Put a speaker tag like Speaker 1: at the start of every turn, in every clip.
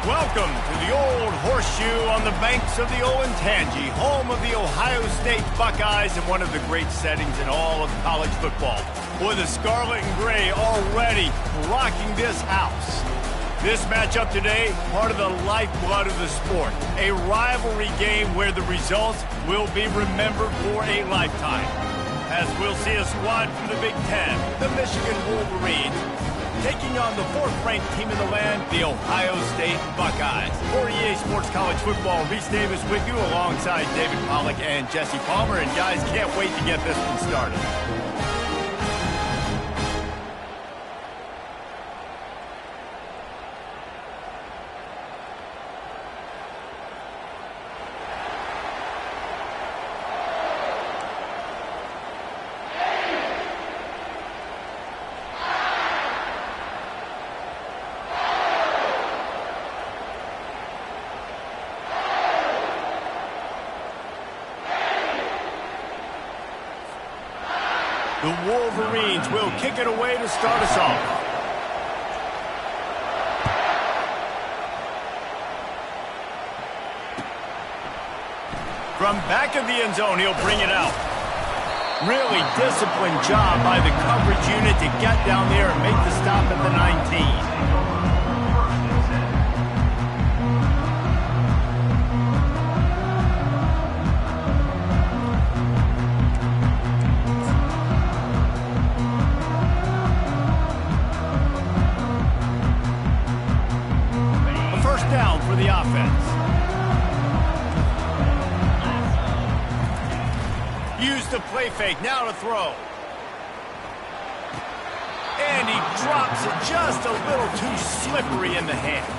Speaker 1: Welcome to the Old Horseshoe on the banks of the Olentangy, home of the Ohio State Buckeyes and one of the great settings in all of college football. Boy, the scarlet and gray already rocking this house. This matchup today, part of the lifeblood of the sport. A rivalry game where the results will be remembered for a lifetime. As we'll see a squad from the Big Ten, the Michigan Wolverines, taking on the fourth-ranked team in the land, the Ohio State Buckeyes. For EA Sports College Football, Reese Davis with you alongside David Pollack and Jesse Palmer. And guys, can't wait to get this one started. The Wolverines will kick it away to start us off. From back of the end zone, he'll bring it out. Really disciplined job by the coverage unit to get down there and make the stop at the 19. Down for the offense. Use the play fake, now to throw. And he drops it just a little too slippery in the hands.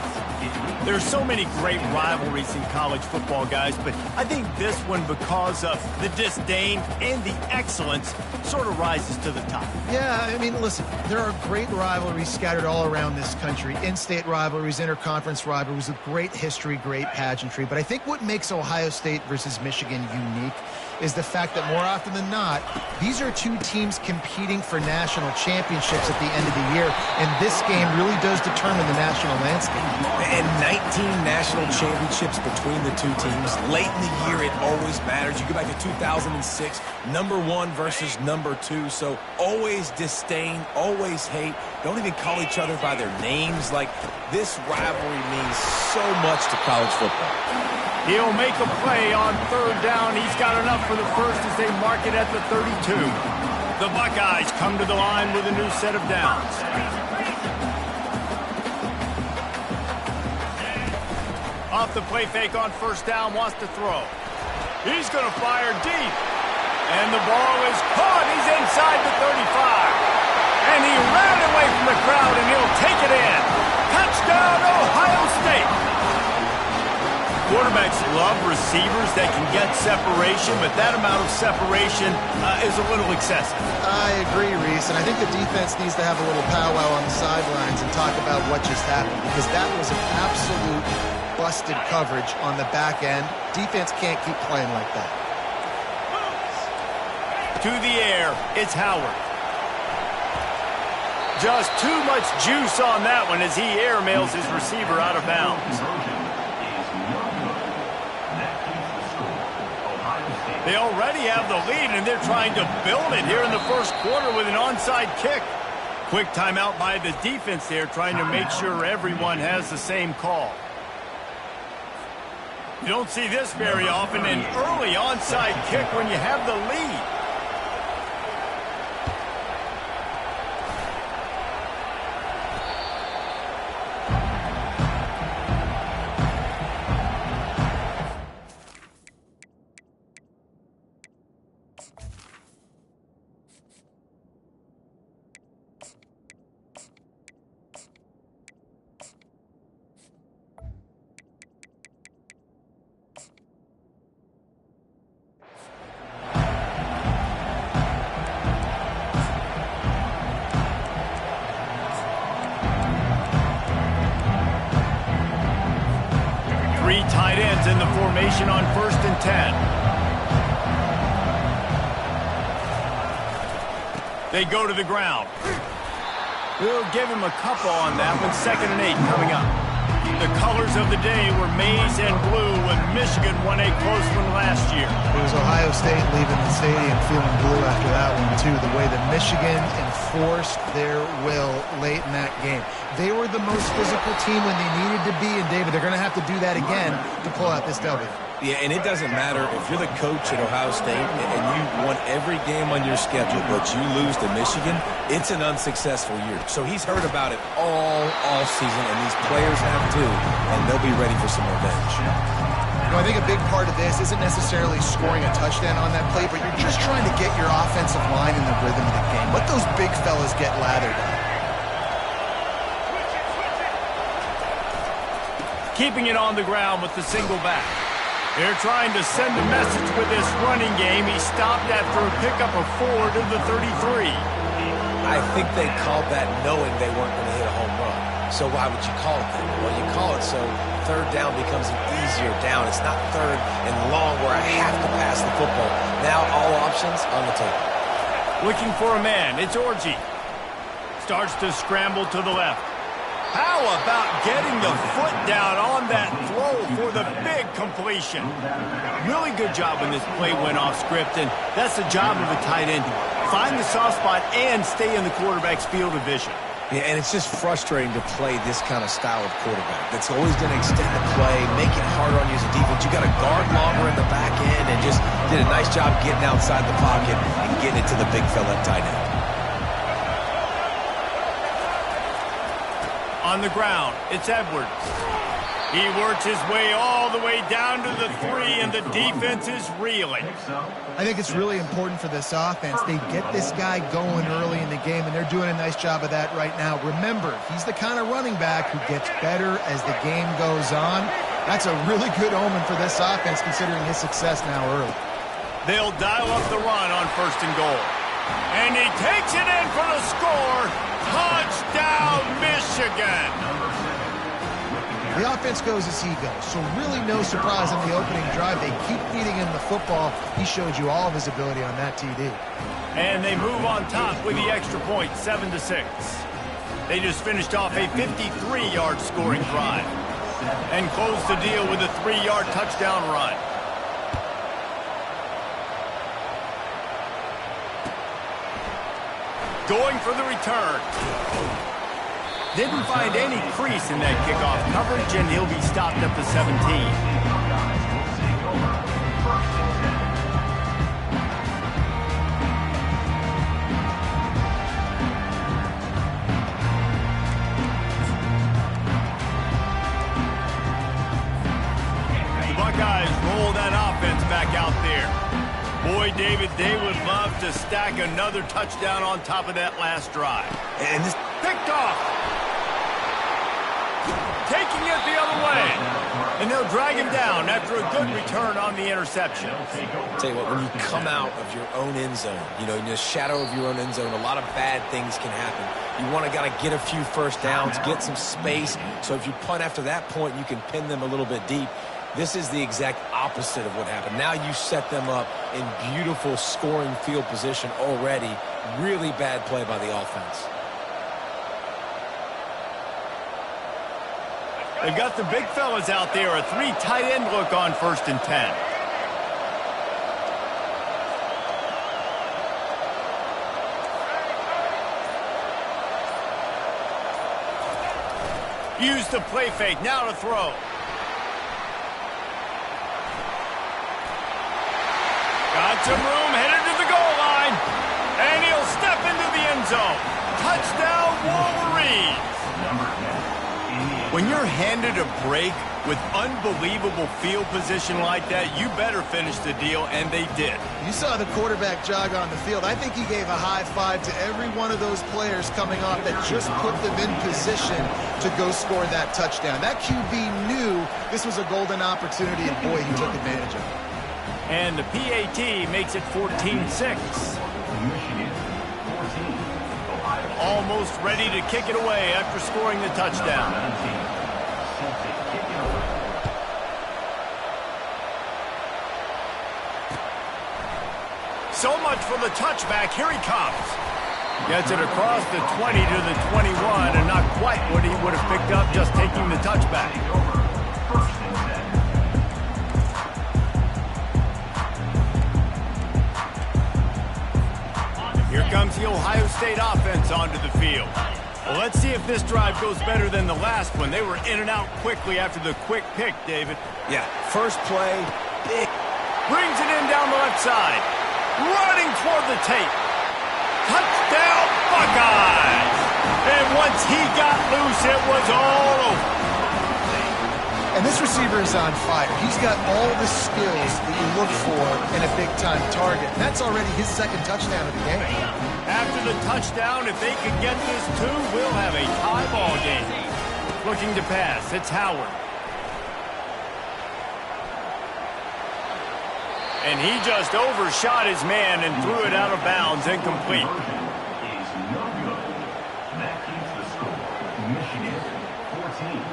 Speaker 1: There's so many great rivalries in college football, guys, but I think this one, because of the disdain and the excellence, sort of rises to the top.
Speaker 2: Yeah, I mean, listen, there are great rivalries scattered all around this country. In-state rivalries, interconference rivalries with great history, great pageantry. But I think what makes Ohio State versus Michigan unique is the fact that more often than not, these are two teams competing for national championships at the end of the year, and this game really does determine the national landscape.
Speaker 3: And 19 national championships between the two teams. Late in the year, it always matters. You go back to 2006, number one versus number two, so always disdain, always hate. Don't even call each other by their names. Like, this rivalry means so much to college football.
Speaker 1: He'll make a play on third down. He's got enough for the first as they mark it at the 32. The Buckeyes come to the line with a new set of downs. Off the play fake on first down, wants to throw. He's going to fire deep. And the ball is caught. He's inside the 35. And he ran away from the crowd, and he'll take it in. Touchdown, Ohio State. Quarterbacks love receivers that can get separation, but that amount of separation is a little excessive.
Speaker 2: I agree, Reese, and I think the defense needs to have a little powwow on the sidelines and talk about what just happened, because that was an absolute busted coverage on the back end. Defense can't keep playing like that.
Speaker 1: To the air, it's Howard. Just too much juice on that one as he airmails his receiver out of bounds. They already have the lead, and they're trying to build it here in the first quarter with an onside kick. Quick timeout by the defense there, trying to make sure everyone has the same call. You don't see this very often, an early onside kick when you have the lead. Three tight ends in the formation on 1st and 10. They go to the ground. We'll give him a couple on that one. 2nd and 8 coming up. the colors of the day were maize and blue when Michigan won a close one last year.
Speaker 2: It was Ohio State leaving the stadium feeling blue after that one, too. The way that Michigan enforced their will late in that game. They were the most physical team when they needed to be, and David, they're going to have to do that again to pull out this W.
Speaker 3: Yeah, and it doesn't matter if you're the coach at Ohio State and you won every game on your schedule, but you lose to Michigan, it's an unsuccessful year. So he's heard about it all season, and these players have too, and they'll be ready for some revenge.
Speaker 2: You know, I think a big part of this isn't necessarily scoring a touchdown on that play, but you're just trying to get your offensive line in the rhythm of the game. Let those big fellas get lathered up.
Speaker 1: Keeping it on the ground with the single back. They're trying to send a message with this running game. He stopped after a pickup of 4 to the 33.
Speaker 3: I think they called that knowing they weren't going to hit a home run. So why would you call it that? Well, you call it so third down becomes an easier down. It's not third and long where I have to pass the football. Now all options on the table.
Speaker 1: Looking for a man. It's Orji. Starts to scramble to the left. How about getting the foot down on that throw for the big completion? Really good job when this play went off script, and that's the job of a tight end. Find the soft spot and stay in the quarterback's field of vision.
Speaker 3: Yeah, and it's just frustrating to play this kind of style of quarterback. That's always going to extend the play, make it harder on you as a defense. You got to guard longer in the back end, and just did a nice job getting outside the pocket and getting it to the big fella tight end.
Speaker 1: On the ground, it's Edwards. He works his way all the way down to the 3, and the defense is reeling.
Speaker 2: I think it's really important for this offense. They get this guy going early in the game, and they're doing a nice job of that right now. Remember, he's the kind of running back who gets better as the game goes on. That's a really good omen for this offense, considering his success now early.
Speaker 1: They'll dial up the run on 1st and goal. And he takes it in for the score. Touchdown, Michigan!
Speaker 2: The offense goes as he goes, so really no surprise on the opening drive. They keep feeding him the football. He showed you all of his ability on that TD.
Speaker 1: And they move on top with the extra point, 7-6. They just finished off a 53-yard scoring drive and closed the deal with a 3-yard touchdown run. Going for the return. Didn't find any crease in that kickoff coverage, and he'll be stopped at the 17. The Buckeyes roll that offense back out there. Boy, David, they would love to stack another touchdown on top of that last drive.
Speaker 3: And this
Speaker 1: Picked off. Taking it the other way. And they'll drag him down after a good return on the interception.
Speaker 3: Tell you what, when you come out of your own end zone, you know, in the shadow of your own end zone, a lot of bad things can happen. You want to get a few first downs, get some space, so if you punt after that point, you can pin them a little bit deep. This is the exact opposite of what happened. Now you set them up in beautiful scoring field position already. Really bad play by the offense.
Speaker 1: They've got the big fellas out there. A 3 tight end look on 1st and 10. Use the play fake. Now to throw. Got some room, headed to the goal line. And he'll step into the end zone. Touchdown, Wolverines. When you're handed a break with unbelievable field position like that, you better finish the deal, and they did.
Speaker 2: You saw the quarterback jog on the field. I think he gave a high five to every one of those players coming off that just put them in position to go score that touchdown. That QB knew this was a golden opportunity, and boy, he took advantage of it.
Speaker 1: And the PAT makes it 14-6. Almost ready to kick it away after scoring the touchdown. So much for the touchback. Here he comes. Gets it across the 20 to the 21, and not quite what he would have picked up just taking the touchback. Here comes the Ohio State offense onto the field. Well, let's see if this drive goes better than the last one. They were in and out quickly after the quick pick, David.
Speaker 3: Yeah, first play, big.
Speaker 1: Brings it in down the left side. Running toward the tape. Touchdown, Buckeyes! And once he got loose, it was all over.
Speaker 2: And this receiver is on fire. He's got all the skills that you look for in a big-time target. And that's already his second touchdown of the game.
Speaker 1: After the touchdown, if they could get this too, we'll have a tie ball game. Looking to pass, it's Howard. And he just overshot his man and threw it out of bounds, incomplete.
Speaker 4: That keeps the score. Michigan 14,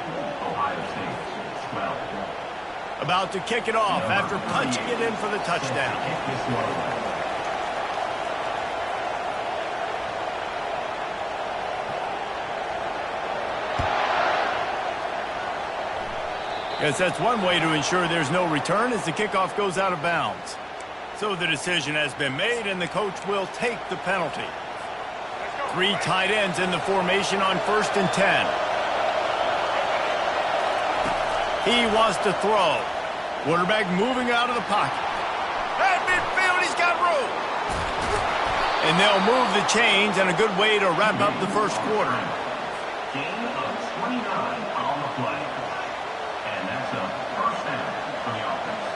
Speaker 4: Ohio State 12.
Speaker 1: About to kick it off after punching it in for the touchdown. Yes, that's one way to ensure there's no return as the kickoff goes out of bounds. So the decision has been made, and the coach will take the penalty. 3 tight ends in the formation on 1st and 10. He wants to throw. Quarterback moving out of the pocket. At midfield, he's got room. And they'll move the chains, and a good way to wrap up the first quarter.
Speaker 4: Gain of 29 on the play. And that's a first down for the offense.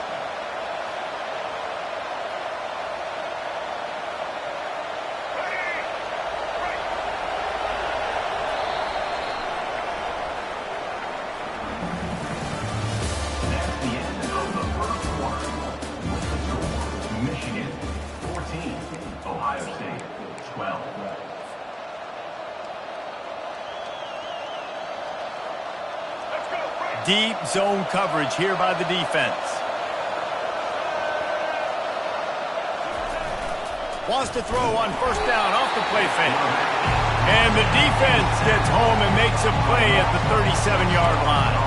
Speaker 4: That's the end of the first quarter. With the score, Michigan 14, Ohio State 12.
Speaker 1: Deep zone coverage here by the defense. Wants to throw on 1st down off the play fake. And the defense gets home and makes a play at the 37-yard line.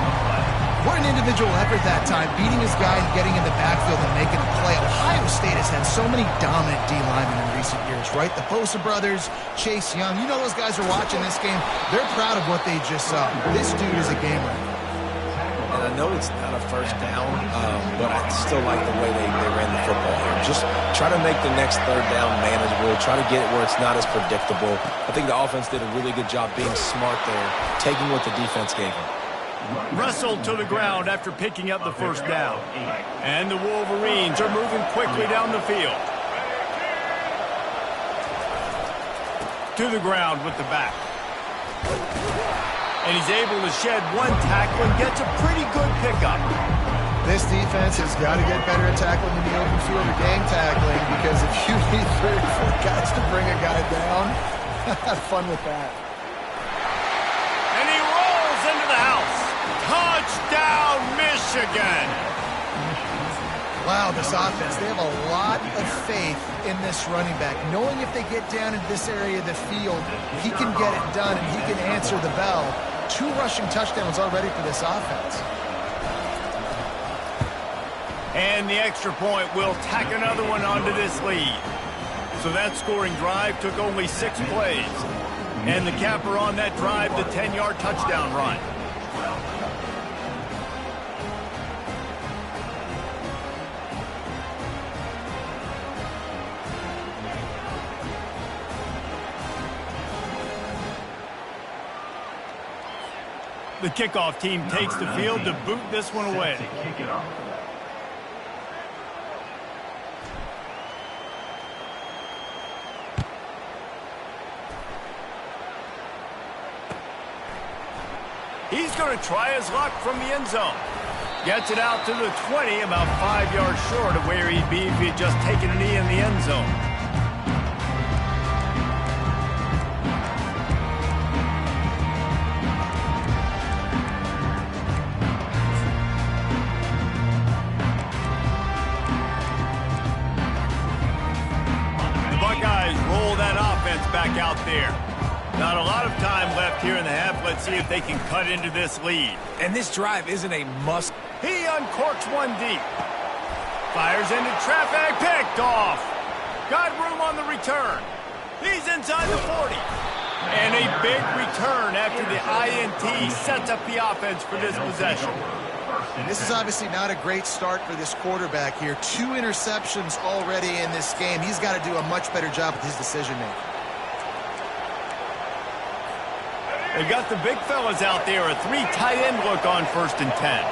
Speaker 2: What an individual effort that time, beating his guy and getting in the backfield and making a play. Ohio State has had so many dominant D-linemen in recent years, right? The Bosa brothers, Chase Young. You know those guys are watching this game. They're proud of what they just saw. This dude is a game winner.
Speaker 3: And I know it's not a first down, but I still like the way they ran the football here. Just try to make the next 3rd down manageable. Try to get it where it's not as predictable. I think the offense did a really good job being smart there, taking what the defense gave them.
Speaker 1: Wrestled to the ground after picking up the 1st down. And the Wolverines are moving quickly down the field. To the ground with the back. And he's able to shed 1 tackle and gets a pretty good pickup.
Speaker 2: This defense has got to get better at tackling in the open field or gang tackling, because if you need 3 or 4 guys to bring a guy down, have fun with that.
Speaker 1: And he rolls into the house. Touchdown, Michigan!
Speaker 2: Wow, this offense, they have a lot of faith in this running back. Knowing if they get down in this area of the field, he can get it done and he can answer the bell. 2 rushing touchdowns already for this offense.
Speaker 1: And the extra point will tack another one onto this lead. So that scoring drive took only 6 plays. And the capper on that drive, the 10-yard touchdown run. The kickoff team takes the field to boot this one away. He's going to try his luck from the end zone. Gets it out to the 20, about 5 yards short of where he'd be if he'd just taken a knee in the end zone. Back out here. Not a lot of time left here in the half. Let's see if they can cut into this lead.
Speaker 3: And this drive isn't a must.
Speaker 1: He uncorks one deep. Fires into traffic. Picked off. Got room on the return. He's inside the 40. And a big return after the INT sets up the offense for this possession.
Speaker 2: This is obviously not a great start for this quarterback here. 2 interceptions already in this game. He's got to do a much better job with his decision-making.
Speaker 1: They've got the big fellas out there. A 3 tight end look on 1st and 10.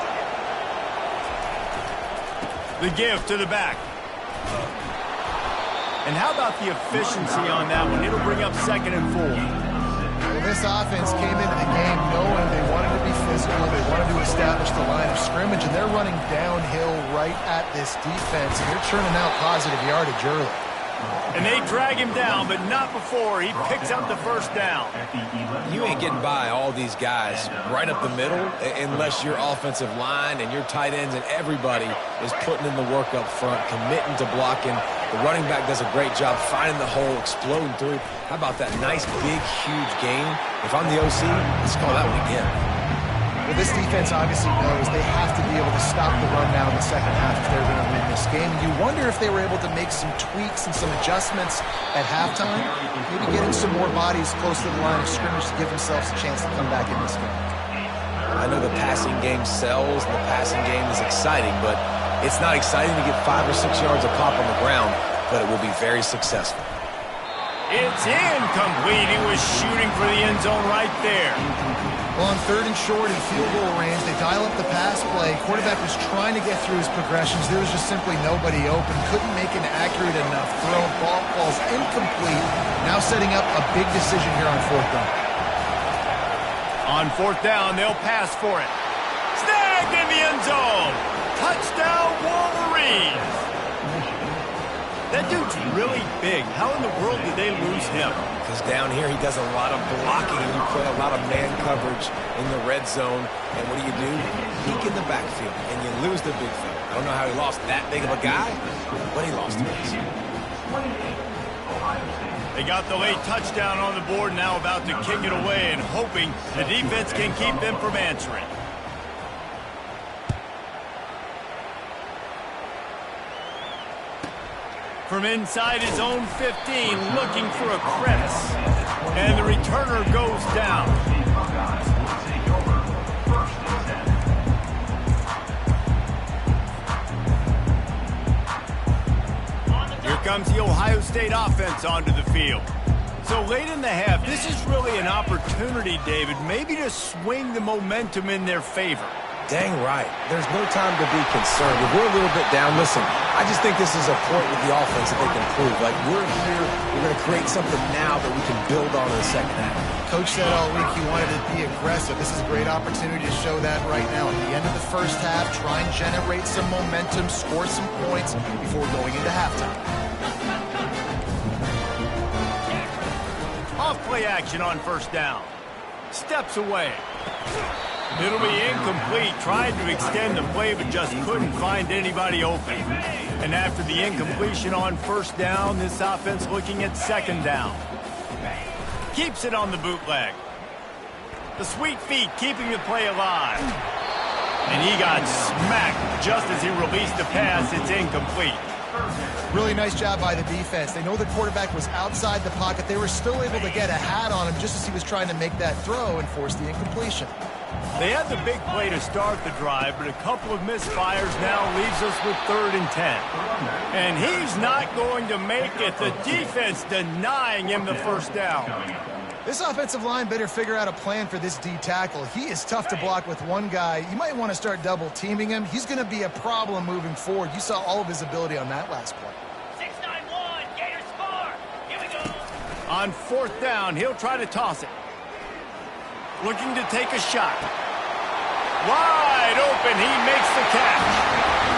Speaker 1: The give to the back. And how about the efficiency on that one? It'll bring up 2nd and 4.
Speaker 2: Well, this offense came into the game knowing they wanted to be physical. They wanted to establish the line of scrimmage, and they're running downhill right at this defense, and they're churning out positive yardage early.
Speaker 1: And they drag him down, but not before he picks up the 1st down.
Speaker 3: You ain't getting by all these guys right up the middle unless your offensive line and your tight ends and everybody is putting in the work up front, committing to blocking. The running back does a great job finding the hole, exploding through. How about that nice, big, huge game? If I'm the OC, let's call that one again.
Speaker 2: Well, this defense obviously knows they have to be able to stop the run now in the second half if they're going to win this game. And you wonder if they were able to make some tweaks and some adjustments at halftime, maybe getting some more bodies close to the line of scrimmage to give themselves a chance to come back in this game.
Speaker 3: I know the passing game sells, and the passing game is exciting, but it's not exciting to get 5 or 6 yards a pop on the ground, but it will be very successful.
Speaker 1: It's incomplete. He was shooting for the end zone right there.
Speaker 2: Well, on 3rd and short in field goal range, they dial up the pass play. Quarterback was trying to get through his progressions. There was just simply nobody open. Couldn't make an accurate enough throw. Ball falls incomplete. Now setting up a big decision here on 4th down.
Speaker 1: On 4th down, they'll pass for it. Snagged in the end zone. Touchdown, Wolverines. That dude's really big. How in the world did they lose him?
Speaker 3: Because down here he does a lot of blocking and you play a lot of man coverage in the red zone. And what do? Peek in the backfield and you lose the big fella. I don't know how he lost that big of a guy, but he lost him.
Speaker 1: They got the late touchdown on the board, now about to kick it away and hoping the defense can keep them from answering. From inside his own 15, looking for a crevice. And the returner goes down. Here comes the Ohio State offense onto the field. So late in the half, this is really an opportunity, David, maybe to swing the momentum in their favor.
Speaker 3: Dang right. There's no time to be concerned. If we're a little bit down, listen, I just think this is a point with the offense that they can prove. Like, we're here, we're going to create something now that we can build on in the second half.
Speaker 2: Coach said all week he wanted to be aggressive. This is a great opportunity to show that right now. At the end of the first half, try and generate some momentum, score some points before going into halftime.
Speaker 1: Off play action on 1st down. Steps away. It'll be incomplete, trying to extend the play, but just couldn't find anybody open. And after the incompletion on 1st down, this offense looking at 2nd down. Keeps it on the bootleg. The sweet feet keeping the play alive. And he got smacked just as he released the pass. It's incomplete.
Speaker 2: Really nice job by the defense. They know the quarterback was outside the pocket. They were still able to get a hat on him just as he was trying to make that throw and force the incompletion.
Speaker 1: They had the big play to start the drive, but a couple of misfires now leaves us with 3rd and 10. And he's not going to make it. The defense denying him the 1st down.
Speaker 2: This offensive line better figure out a plan for this D tackle. He is tough to block with one guy. You might want to start double teaming him. He's going to be a problem moving forward. You saw all of his ability on that last play.
Speaker 5: 6-9-1, Gators score. Here we go.
Speaker 1: On 4th down, he'll try to toss it. Looking to take a shot. Wide open, he makes the catch.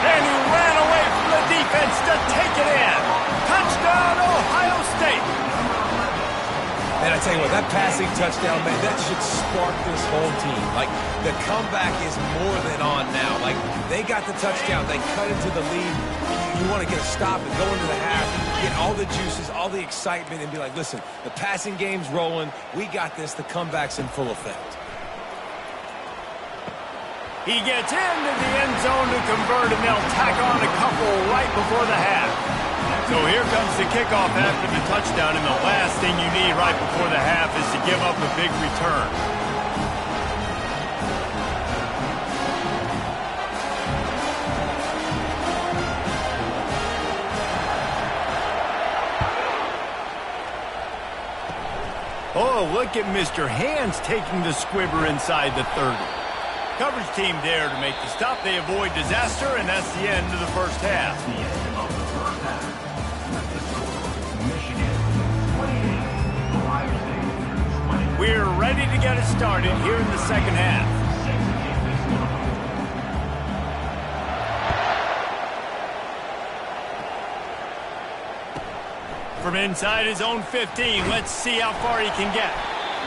Speaker 1: And he ran away from the defense to take it in. Touchdown, Ohio State.
Speaker 3: And I tell you what, that passing touchdown, man, that should spark this whole team. Like, the comeback is more than on now. Like, they got the touchdown. They cut into the lead. You want to get a stop and go into the half, get all the juices, all the excitement, and be like, listen, the passing game's rolling. We got this. The comeback's in full effect.
Speaker 1: He gets into the end zone to convert, and they'll tack on a couple right before the half. So here comes the kickoff after the touchdown, and the last thing you need right before the half is to give up a big return. Oh, look at Mr. Hands taking the squibber inside the 30. Coverage team there to make the stop. They avoid disaster, and that's the end of the first half.
Speaker 4: The end of the first half. The score, Michigan 28, Ohio State 20.
Speaker 1: We're ready to get it started here in the second half. From inside his own 15, let's see how far he can get.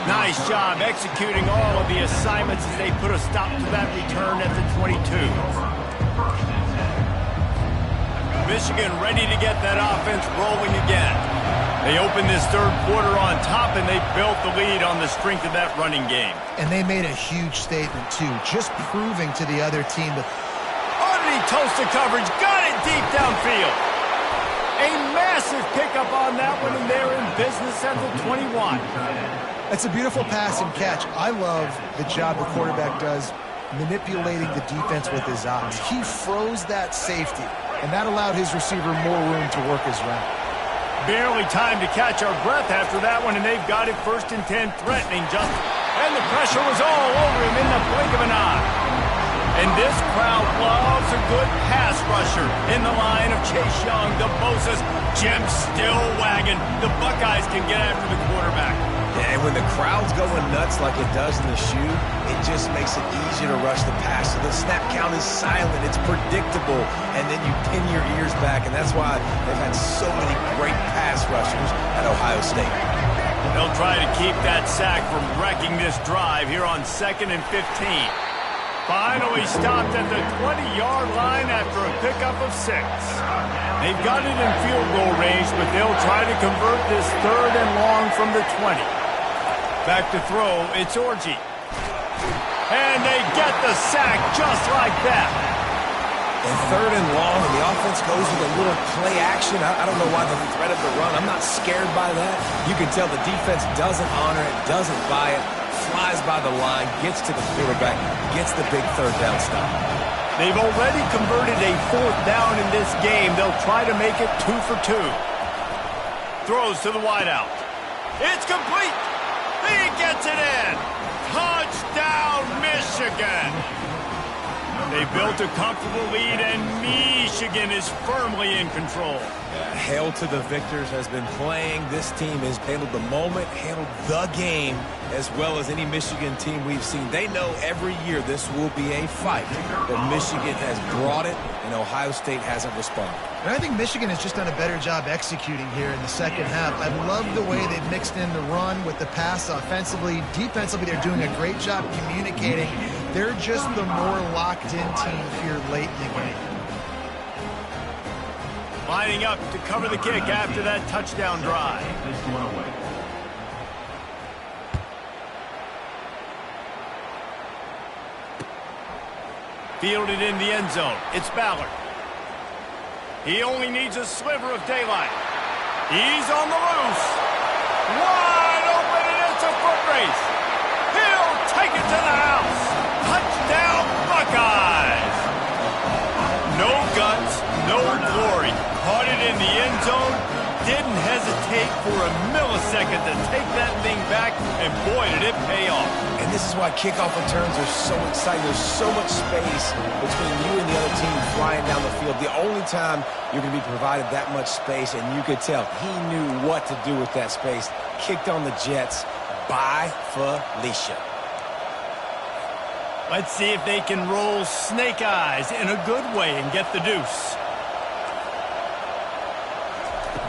Speaker 1: Nice job executing all of the assignments as they put a stop to that return at the 22. Michigan ready to get that offense rolling again. They opened this third quarter on top, and they built the lead on the strength of that running game.
Speaker 2: And they made a huge statement, too, just proving to the other team that...
Speaker 1: Underneath toasted coverage, got it deep downfield. A massive pickup on that one, and they're in business at the 21.
Speaker 2: That's a beautiful pass and catch. I love the job the quarterback does manipulating the defense with his eyes. He froze that safety, and that allowed his receiver more room to work his route.
Speaker 1: Barely time to catch our breath after that one, and they've got it 1st and 10, threatening Justin. And the pressure was all over him in the blink of an eye. And this crowd loves a good pass rusher in the line of Chase Young, the Bosa's, Jim still wagging. The Buckeyes can get after the quarterback.
Speaker 3: Yeah, and when the crowd's going nuts like it does in the shoe, it just makes it easier to rush the pass. So the snap count is silent. It's predictable. And then you pin your ears back, and that's why they've had so many great pass rushers at Ohio State.
Speaker 1: They'll try to keep that sack from wrecking this drive here on 2nd and 15. Finally stopped at the 20-yard line after a pickup of 6. They've got it in field goal range, but they'll try to convert this 3rd and long from the 20. Back to throw, it's Orji. And they get the sack just like that.
Speaker 3: And 3rd and long, and the offense goes with a little play action. I don't know why the threat of the run. I'm not scared by that. You can tell the defense doesn't honor it, doesn't buy it. Flies by the line, gets to the quarterback, gets the big 3rd down stop.
Speaker 1: They've already converted a 4th down in this game. They'll try to make it 2 for 2. Throws to the wideout. It's complete. He gets it in. Touchdown, Michigan. They built a comfortable lead, and Michigan is firmly in control.
Speaker 3: Hail to the victors has been playing. This team has handled the moment, handled the game, as well as any Michigan team we've seen. They know every year this will be a fight, but Michigan has brought it, and Ohio State hasn't responded.
Speaker 2: And I think Michigan has just done a better job executing here in the second half. I love the way they've mixed in the run with the pass offensively. Defensively, they're doing a great job communicating. They're just the more locked-in team here late in the game.
Speaker 1: Lining up to cover the kick after that touchdown drive.
Speaker 4: This one away.
Speaker 1: Fielded in the end zone. It's Ballard. He only needs a sliver of daylight. He's on the loose. Wide open, and it's a foot race. He'll take it to the house. Touchdown, Buckeyes. No guts, no glory. Caught it in the end zone. Didn't hesitate for a millisecond to take that thing back, and boy, did it pay off.
Speaker 3: And this is why kickoff returns are so exciting. There's so much space between you and the other team flying down the field. The only time you're going to be provided that much space, and you could tell he knew what to do with that space. Kicked on the Jets by Felicia.
Speaker 1: Let's see if they can roll snake eyes in a good way and get the deuce.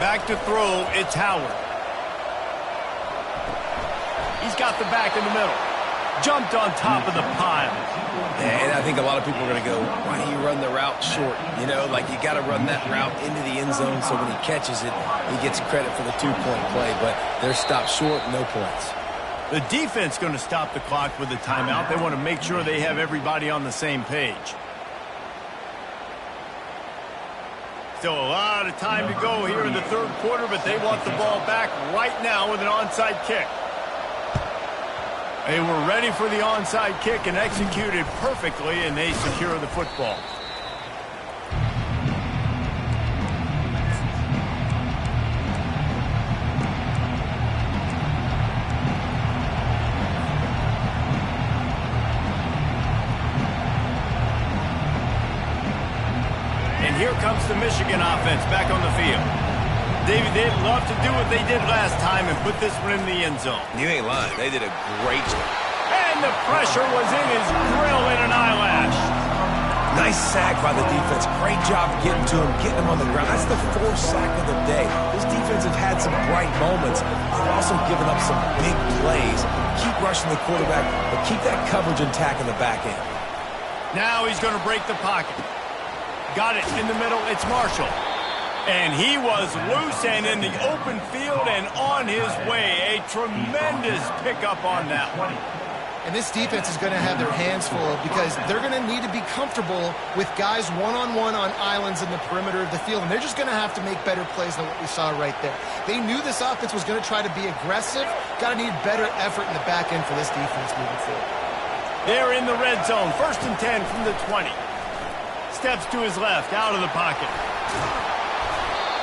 Speaker 1: Back to throw, it's Howard. He's got the back in the middle. jumped on top of the pile.
Speaker 3: And I think a lot of people are going to go, why do you run the route short? You know, like you got to run that route into the end zone so when he catches it, he gets credit for the two-point play. But they're stopped short, no points.
Speaker 1: The defense going to stop the clock with a timeout. They want to make sure they have everybody on the same page. Still a lot of time to go here in the third quarter, but they want the ball back right now with an onside kick. They were ready for the onside kick and executed perfectly, and they secure the football. And here comes the Michigan offense back on the field. David, they'd love to do what they did last time and put this one in the end zone.
Speaker 3: You ain't lying. They did a great job.
Speaker 1: And the pressure was in his grill in an eyelash.
Speaker 3: Nice sack by the defense. Great job getting to him, getting him on the ground. That's the fourth sack of the day. This defense have had some bright moments. They've also given up some big plays. Keep rushing the quarterback, but keep that coverage intact in the back end.
Speaker 1: Now he's going to break the pocket. Got it in the middle. It's Marshall. And he was loose and in the open field and on his way. A tremendous pickup on that one.
Speaker 2: And this defense is going to have their hands full because they're going to need to be comfortable with guys one-on-one on islands in the perimeter of the field. And they're just going to have to make better plays than what we saw right there. They knew this offense was going to try to be aggressive. Got to need better effort in the back end for this defense moving forward.
Speaker 1: They're in the red zone. 1st and 10 from the 20. Steps to his left, out of the pocket.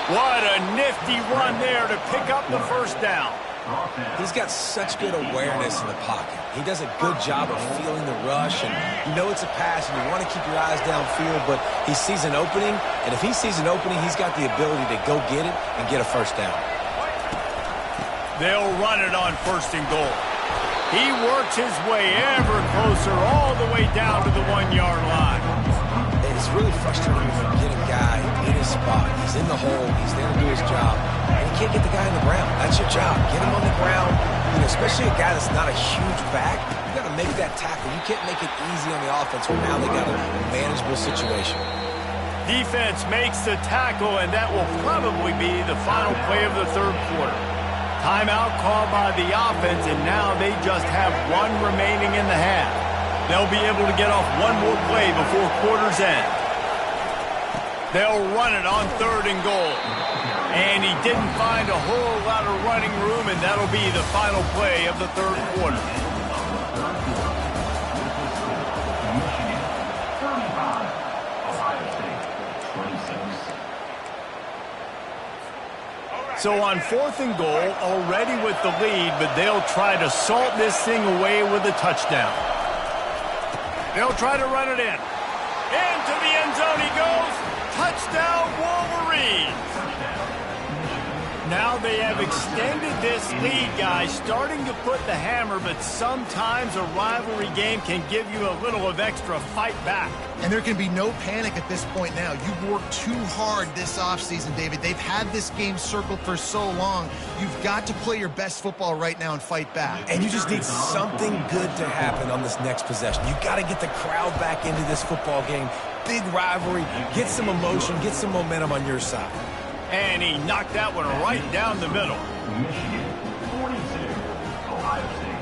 Speaker 1: What a nifty run there to pick up the first down.
Speaker 3: He's got such good awareness in the pocket. He does a good job of feeling the rush, and you know it's a pass, and you want to keep your eyes downfield, but he sees an opening, and if he sees an opening, he's got the ability to go get it and get a first down.
Speaker 1: They'll run it on 1st and goal. He works his way ever closer all the way down to the 1-yard line.
Speaker 3: It's really frustrating when you get a guy in his spot. He's in the hole. He's there to do his job. And you can't get the guy on the ground. That's your job. Get him on the ground. You know, especially a guy that's not a huge back. You got to make that tackle. You can't make it easy on the offense when now they got a manageable situation.
Speaker 1: Defense makes the tackle, and that will probably be the final play of the third quarter. Timeout called by the offense, and now they just have one remaining in the half. They'll be able to get off one more play before quarter's end. They'll run it on 3rd and goal. And he didn't find a whole lot of running room, and that'll be the final play of the third quarter. So on 4th and goal, already with the lead, but they'll try to salt this thing away with a touchdown. They'll try to run it in. Into the end zone he goes. Touchdown, Wolverines. Now they have extended this lead, guys, starting to put the hammer, but sometimes a rivalry game can give you a little of extra fight back.
Speaker 2: And there can be no panic at this point now. You've worked too hard this offseason, David. They've had this game circled for so long. You've got to play your best football right now and fight back.
Speaker 3: And you just need something good to happen on this next possession. You got to get the crowd back into this football game. Big rivalry. Get some emotion. Get some momentum on your side.
Speaker 1: And he knocked that one right down the middle.
Speaker 4: Michigan 42, Ohio State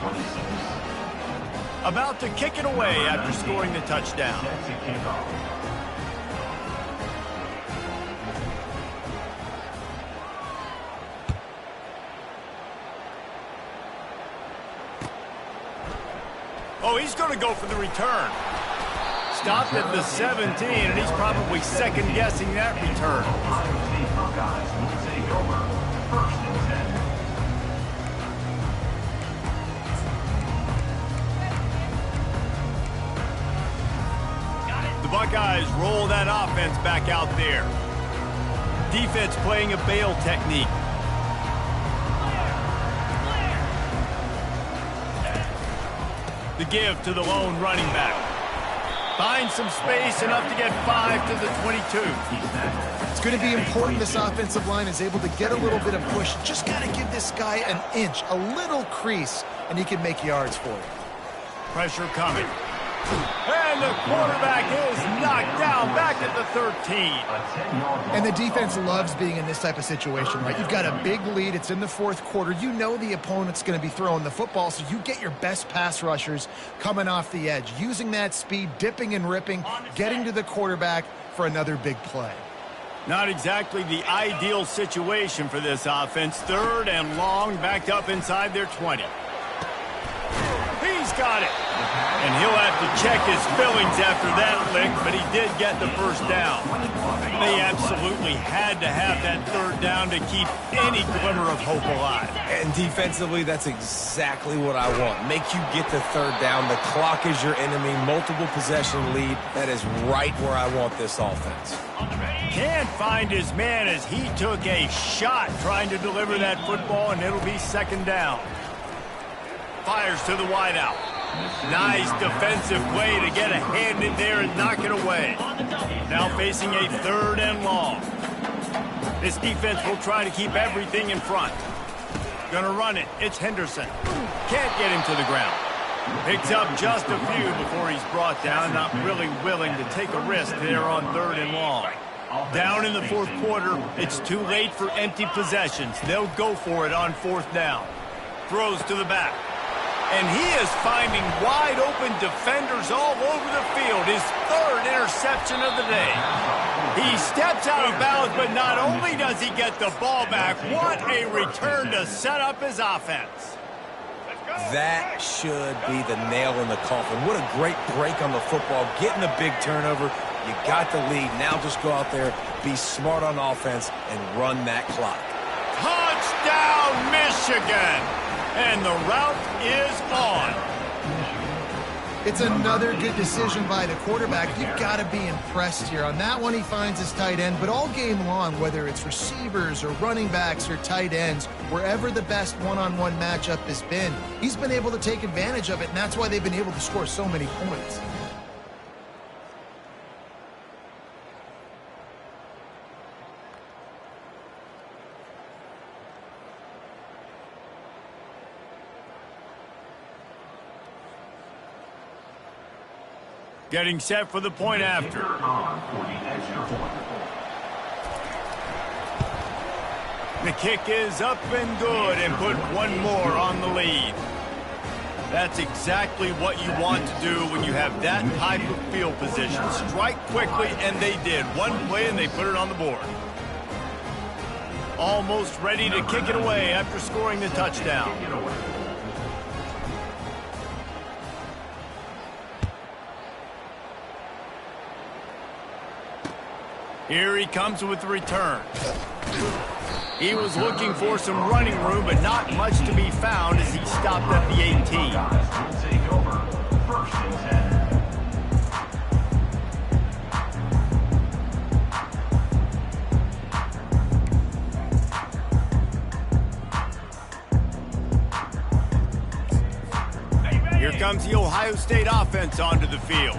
Speaker 4: 26.
Speaker 1: About to kick it away after scoring the touchdown.
Speaker 4: Set to kick off.
Speaker 1: Oh, he's going to go for the return. Stopped at the 17, and he's probably second-guessing that return.
Speaker 4: Ohio State Buckeyes will take over 1st and 10.
Speaker 1: The Buckeyes roll that offense back out there. Defense playing a bail technique. The give to the lone running back. Finds some space, enough to get 5 to the 22.
Speaker 2: It's going to be important this offensive line is able to get a little bit of push. Just got to give this guy an inch, a little crease, and he can make yards for it.
Speaker 1: Pressure coming. And the quarterback is knocked down back at the 13.
Speaker 2: And the defense loves being in this type of situation, right? You've got a big lead. It's in the fourth quarter. You know the opponent's going to be throwing the football, so you get your best pass rushers coming off the edge, using that speed, dipping and ripping, getting to the quarterback for another big play.
Speaker 1: Not exactly the ideal situation for this offense. 3rd and long, backed up inside their 20. He's got it. And he'll have to check his fillings after that lick, but he did get the first down. They absolutely had to have that 3rd down to keep any glimmer of hope alive.
Speaker 3: And defensively, that's exactly what I want. Make you get the 3rd down. The clock is your enemy. Multiple possession lead. That is right where I want this offense.
Speaker 1: Can't find his man as he took a shot trying to deliver that football, and it'll be 2nd down. Fires to the wideout. Nice defensive play to get a hand in there and knock it away. Now facing a 3rd and long. This defense will try to keep everything in front. Gonna run it. It's Henderson. Can't get him to the ground. Picks up just a few before he's brought down. Not really willing to take a risk there on 3rd and long. Down in the fourth quarter, it's too late for empty possessions. They'll go for it on 4th down. Throws to the back. And he is finding wide-open defenders all over the field. His 3rd interception of the day. He steps out of bounds, but not only does he get the ball back, what a return to set up his offense.
Speaker 3: That should be the nail in the coffin. What a great break on the football. Getting the big turnover. You got the lead. Now just go out there, be smart on offense, and run that clock.
Speaker 1: Touchdown, Michigan! And the route is on.
Speaker 2: It's another good decision by the quarterback. You've got to be impressed here. On that one, he finds his tight end, but all game long, whether it's receivers or running backs or tight ends, wherever the best one-on-one matchup has been, he's been able to take advantage of it, and that's why they've been able to score so many points.
Speaker 1: Getting set for the point after. The kick is up and good and put one more on the lead. That's exactly what you want to do when you have that type of field position. Strike quickly, and they did. One play, and they put it on the board. Almost ready to kick it away after scoring the touchdown. Here he comes with the return. He was looking for some running room, but not much to be found as he stopped at the 18. Here comes the Ohio State offense onto the field.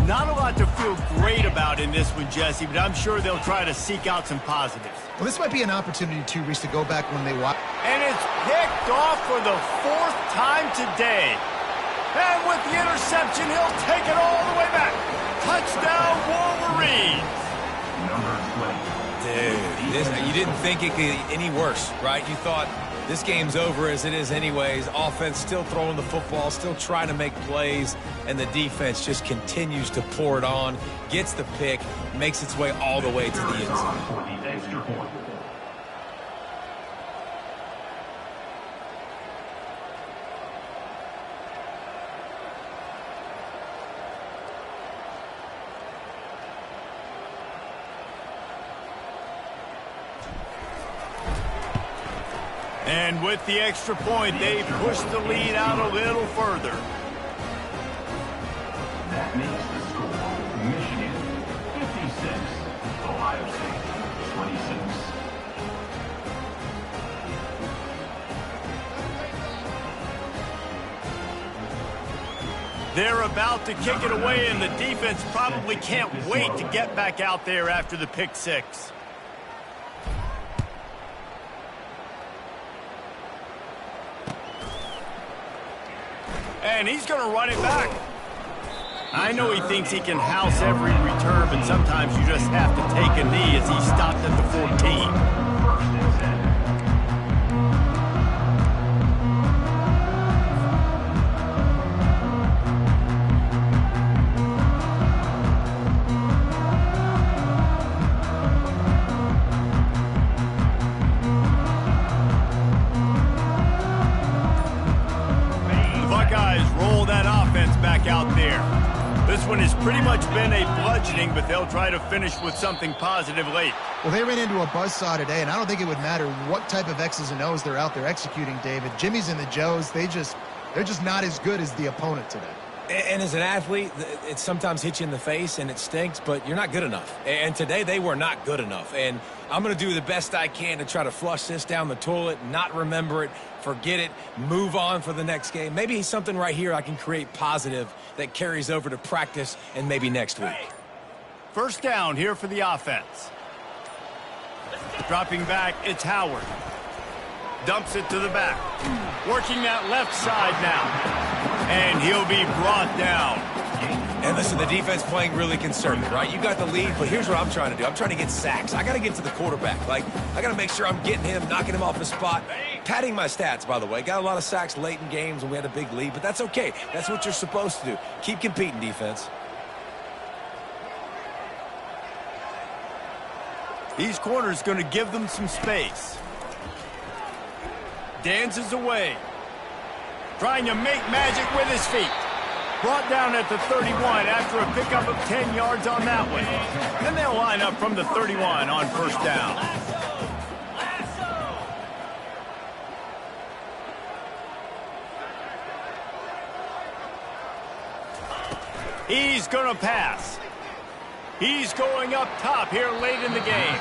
Speaker 1: Not a lot to feel great about in this one, Jesse, but I'm sure they'll try to seek out some positives.
Speaker 2: Well, this might be an opportunity, too, Reese, to go back when they watch.
Speaker 1: And it's picked off for the 4th time today. And with the interception, he'll take it all the way back. Touchdown, Wolverines.
Speaker 3: Dude, you didn't think it could get any worse, right? You thought this game's over as it is anyways. Offense still throwing the football, still trying to make plays, and the defense just continues to pour it on, gets the pick, makes its way all the way to the end zone.
Speaker 1: And with the extra point, they push the lead out a little further.
Speaker 4: That makes the score Michigan 56, Ohio State 26.
Speaker 1: They're about to kick it away, and the defense probably can't wait to get back out there after the pick six. And he's going to run it back. I know he thinks he can house every return, but sometimes you just have to take a knee as he stopped at the 14. Out there. This one has pretty much been a bludgeoning, but they'll try to finish with something positive late.
Speaker 2: Well, they ran into a buzzsaw today, and I don't think it would matter what type of X's and O's they're out there executing, David. Jimmy's and the Joes, they're just not as good as the opponent today.
Speaker 3: And as an athlete, it sometimes hits you in the face and it stinks, but you're not good enough. And today they were not good enough. And I'm going to do the best I can to try to flush this down the toilet, not remember it, forget it, move on for the next game. Maybe something right here I can create positive that carries over to practice and maybe next week.
Speaker 1: First down here for the offense. Dropping back, it's Howard. Dumps it to the back. Working that left side now. And he'll be brought down.
Speaker 3: And listen, the defense playing really conservative, right? You got the lead, but here's what I'm trying to do. I'm trying to get sacks. I got to get to the quarterback. I got to make sure I'm getting him, knocking him off his spot. Padding my stats, by the way. Got a lot of sacks late in games when we had a big lead, but that's okay. That's what you're supposed to do. Keep competing, defense.
Speaker 1: These corners going to give them some space. Dances away. Trying to make magic with his feet. Brought down at the 31 after a pickup of 10 yards on that one. And they'll line up from the 31 on first down. He's going to pass. He's going up top here late in the game.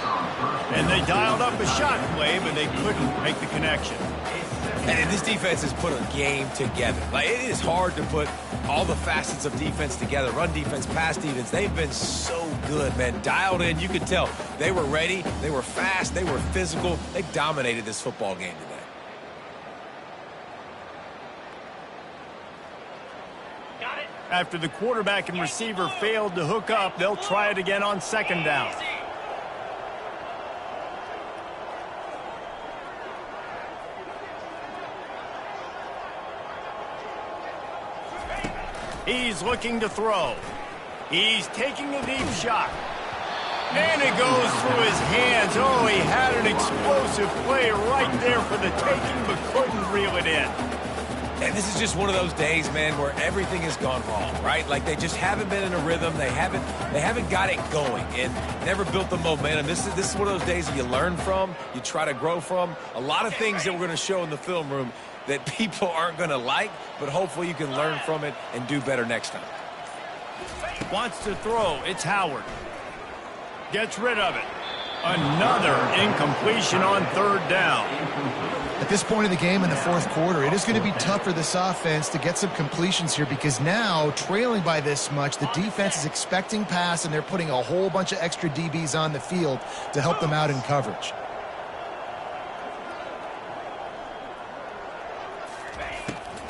Speaker 1: And they dialed up a shot play, but they couldn't make the connection.
Speaker 3: And this defense has put a game together. It is hard to put all the facets of defense together. Run defense, pass defense. They've been so good, man. Dialed in. You could tell they were ready. They were fast. They were physical. They dominated this football game today.
Speaker 1: After the quarterback and receiver failed to hook up, they'll try it again on second down. He's looking to throw. He's taking a deep shot. And it goes through his hands. Oh, he had an explosive play right there for the taking, but couldn't reel it in.
Speaker 3: And this is just one of those days, man, where everything has gone wrong, right? They just haven't been in a rhythm. They haven't got it going and never built the momentum. This is one of those days that you learn from, you try to grow from. A lot of things that we're going to show in the film room that people aren't going to like, but hopefully you can learn from it and do better next time.
Speaker 1: Wants to throw. It's Howard. Gets rid of it. Another incompletion on third down.
Speaker 2: At this point in the game in the fourth quarter, it is going to be tough for this offense to get some completions here because now, trailing by this much, the defense is expecting pass, and they're putting a whole bunch of extra DBs on the field to help them out in coverage.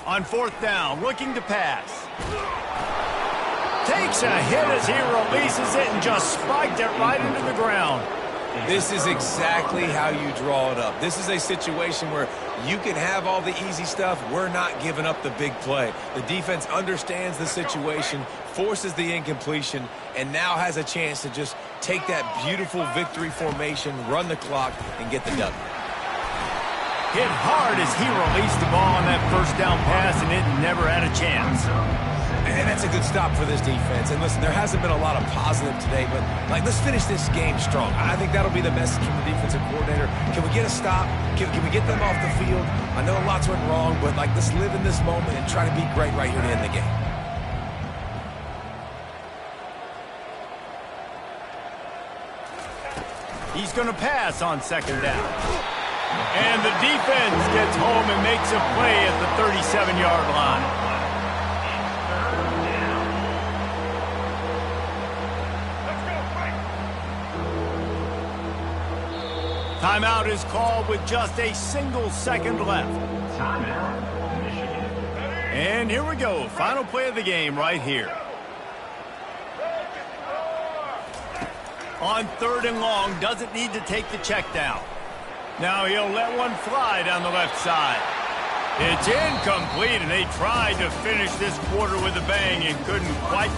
Speaker 1: On fourth down, looking to pass. Takes a hit as he releases it and just spiked it right into the ground.
Speaker 3: This is exactly how you draw it up. This is a situation where you can have all the easy stuff. We're not giving up the big play. The defense understands the situation, forces the incompletion, and now has a chance to just take that beautiful victory formation, run the clock, and get the W.
Speaker 1: Hit hard as he released the ball on that first down pass, and it never had a chance.
Speaker 3: And that's a good stop for this defense. And listen, there hasn't been a lot of positive today, but let's finish this game strong. I think that'll be the message from the defensive coordinator. Can we get a stop? Can we get them off the field? I know lots went wrong, but let's live in this moment and try to be great right here to end the game.
Speaker 1: He's going to pass on second down. And the defense gets home and makes a play at the 37-yard line. Timeout is called with just a single second left.
Speaker 4: Timeout, Michigan.
Speaker 1: And here we go. Final play of the game right here. On 3rd and long, doesn't need to take the check down. Now he'll let one fly down the left side. It's incomplete, and they tried to finish this quarter with a bang and couldn't quite